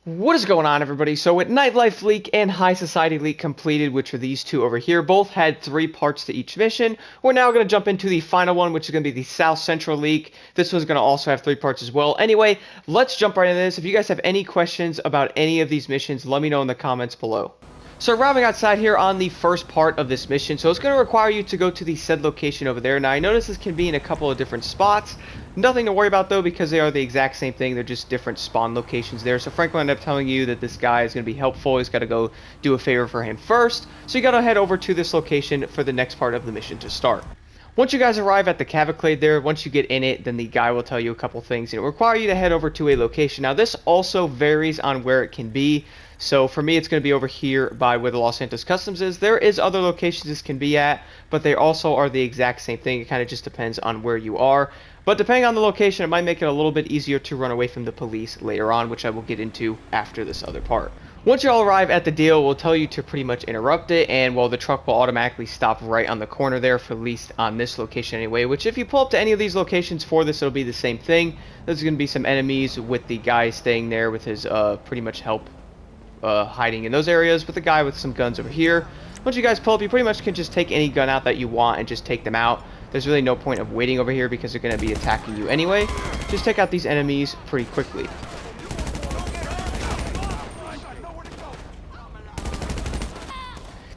What is going on, everybody? So with Nightlife Leak and High Society Leak completed, which are these two over here, both had 3 parts to each mission. We're now going to jump into the final one, which is going to be the South Central Leak. This one's going to also have 3 parts as well. Anyway, let's jump right into this. If you guys have any questions about any of these missions, let me know in the comments below. So arriving outside here on the first part of this mission, so it's going to require you to go to the said location over there. Now I notice this can be in a couple of different spots. Nothing to worry about though, because they are the exact same thing. They're just different spawn locations there. So Frank will end up telling you that this guy is going to be helpful. He's got to go do a favor for him first. So you got to head over to this location for the next part of the mission to start. Once you guys arrive at the Cavalcade there, once you get in it, then the guy will tell you a couple things. It'll require you to head over to a location. Now this also varies on where it can be. So for me, it's going to be over here by where the Los Santos Customs is. There is other locations this can be at, but they also are the exact same thing. It kind of just depends on where you are. But depending on the location, it might make it a little bit easier to run away from the police later on, which I will get into after this other part. Once you all arrive at the deal, we'll tell you to pretty much interrupt it, and well, the truck will automatically stop right on the corner there, for at least on this location anyway, which if you pull up to any of these locations for this, it'll be the same thing. There's going to be some enemies with the guy staying there with his pretty much help hiding in those areas, with the guy with some guns over here. Once you guys pull up, you pretty much can just take any gun out that you want and just take them out. There's really no point of waiting over here because they're going to be attacking you anyway. Just take out these enemies pretty quickly.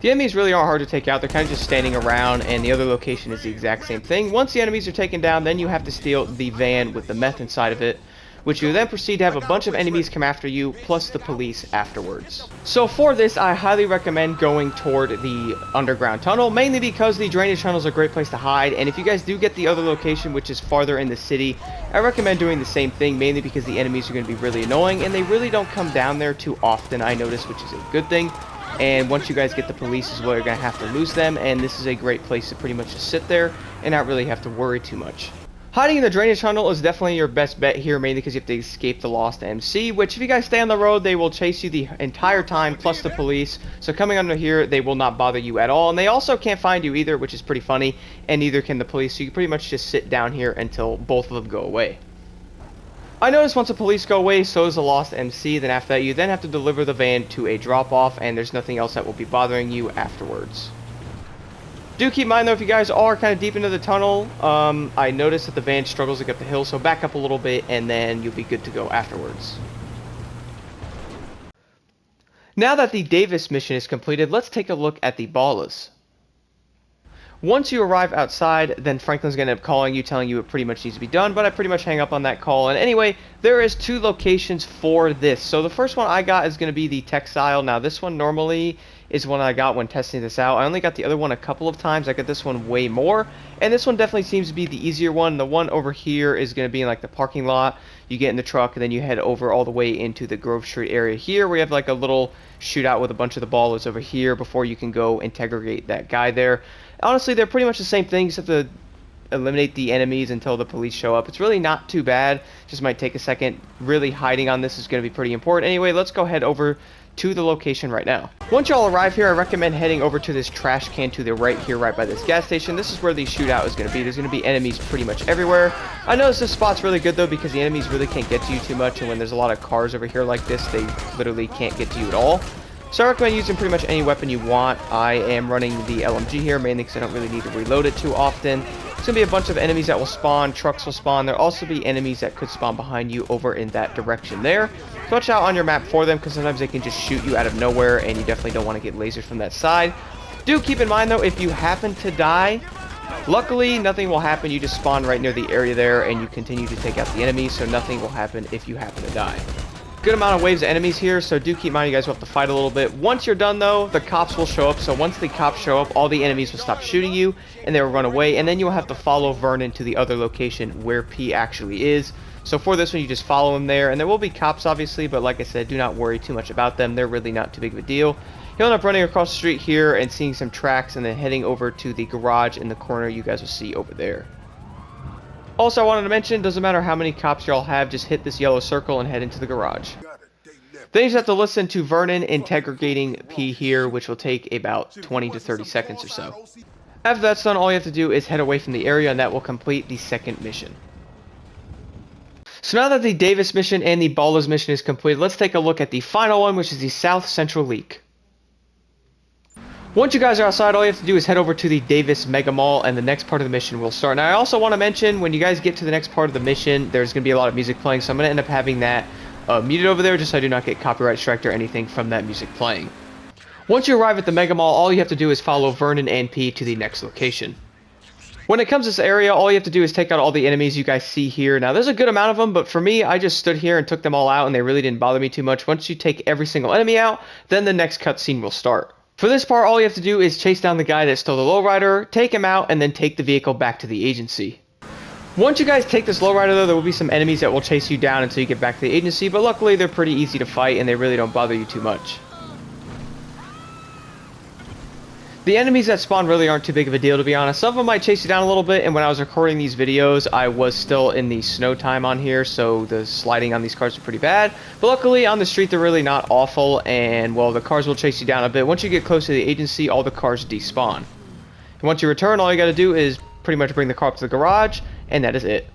The enemies really aren't hard to take out. They're kind of just standing around, and the other location is the exact same thing. Once the enemies are taken down, then you have to steal the van with the meth inside of it, which you then proceed to have a bunch of enemies come after you, plus the police afterwards. So for this, I highly recommend going toward the underground tunnel, mainly because the drainage tunnel is a great place to hide, and if you guys do get the other location, which is farther in the city, I recommend doing the same thing, mainly because the enemies are going to be really annoying, and they really don't come down there too often, I notice, which is a good thing. And once you guys get the police as well, you're going to have to lose them, and this is a great place to pretty much just sit there and not really have to worry too much. Hiding in the drainage tunnel is definitely your best bet here, mainly because you have to escape the Lost MC, which if you guys stay on the road, they will chase you the entire time, plus the police. So coming under here, they will not bother you at all, and they also can't find you either, which is pretty funny, and neither can the police, so you can pretty much just sit down here until both of them go away. I noticed once the police go away, so is the Lost MC. Then after that, you then have to deliver the van to a drop-off, and there's nothing else that will be bothering you afterwards. Do keep in mind, though, if you guys are kind of deep into the tunnel, I noticed that the van struggles to get up the hill, so back up a little bit, and then you'll be good to go afterwards. Now that the Davis mission is completed, let's take a look at the Ballas. Once you arrive outside, then Franklin's going to end up calling you, telling you it pretty much needs to be done, but I pretty much hang up on that call. And anyway, there is 2 locations for this. So the first one I got is going to be the textile. Now this one normally is one I got when testing this out. I only got the other one a couple of times. I got this one way more, and this one definitely seems to be the easier one. The one over here is going to be in like the parking lot. You get in the truck, and then you head over all the way into the Grove Street area here, where you have like a little shootout with a bunch of the ballers over here before you can go interrogate that guy there. Honestly, they're pretty much the same thing, except to eliminate the enemies until the police show up. It's really not too bad. Just might take a second. Really hiding on this is going to be pretty important. Anyway, let's go head over to the location right now. Once y'all arrive here, I recommend heading over to this trash can to the right here, right by this gas station. This is where the shootout is going to be. There's going to be enemies pretty much everywhere. I notice this spot's really good though, because the enemies really can't get to you too much, and when there's a lot of cars over here like this, they literally can't get to you at all. So I recommend using pretty much any weapon you want. I am running the LMG here, mainly because I don't really need to reload it too often. It's going to be a bunch of enemies that will spawn, trucks will spawn. There'll also be enemies that could spawn behind you over in that direction there. So watch out on your map for them, because sometimes they can just shoot you out of nowhere, and you definitely don't want to get lasered from that side. Do keep in mind though, if you happen to die, luckily nothing will happen. You just spawn right near the area there, and you continue to take out the enemies, so nothing will happen if you happen to die. Good amount of waves of enemies here, so do keep in mind you guys will have to fight a little bit. Once you're done though, the cops will show up. So once the cops show up, all the enemies will stop shooting you and they will run away, and then you'll have to follow Vernon to the other location where P actually is. So for this one, you just follow him there, and there will be cops obviously, but like I said, do not worry too much about them. They're really not too big of a deal. He'll end up running across the street here and seeing some tracks, and then heading over to the garage in the corner you guys will see over there. Also, I wanted to mention, doesn't matter how many cops y'all have, just hit this yellow circle and head into the garage. Then you just have to listen to Vernon interrogating P here, which will take about 20 to 30 seconds or so. After that's done, all you have to do is head away from the area, and that will complete the second mission. So now that the Davis mission and the Ballas mission is completed, let's take a look at the final one, which is the South Central Leak. Once you guys are outside, all you have to do is head over to the Davis Mega Mall, and the next part of the mission will start. Now, I also want to mention, when you guys get to the next part of the mission, there's going to be a lot of music playing, so I'm going to end up having that muted over there, just so I do not get copyright striked or anything from that music playing. Once you arrive at the Mega Mall, all you have to do is follow Vernon and P to the next location. When it comes to this area, all you have to do is take out all the enemies you guys see here. Now, there's a good amount of them, but for me, I just stood here and took them all out, and they really didn't bother me too much. Once you take every single enemy out, then the next cutscene will start. For this part, all you have to do is chase down the guy that stole the lowrider, take him out, and then take the vehicle back to the agency. Once you guys take this lowrider, though, there will be some enemies that will chase you down until you get back to the agency, but luckily they're pretty easy to fight, and they really don't bother you too much. The enemies that spawn really aren't too big of a deal, to be honest. Some of them might chase you down a little bit, and when I was recording these videos, I was still in the snow time on here, so the sliding on these cars are pretty bad. But luckily, on the street, they're really not awful, and, well, the cars will chase you down a bit. Once you get close to the agency, all the cars despawn. And once you return, all you gotta do is pretty much bring the car up to the garage, and that is it.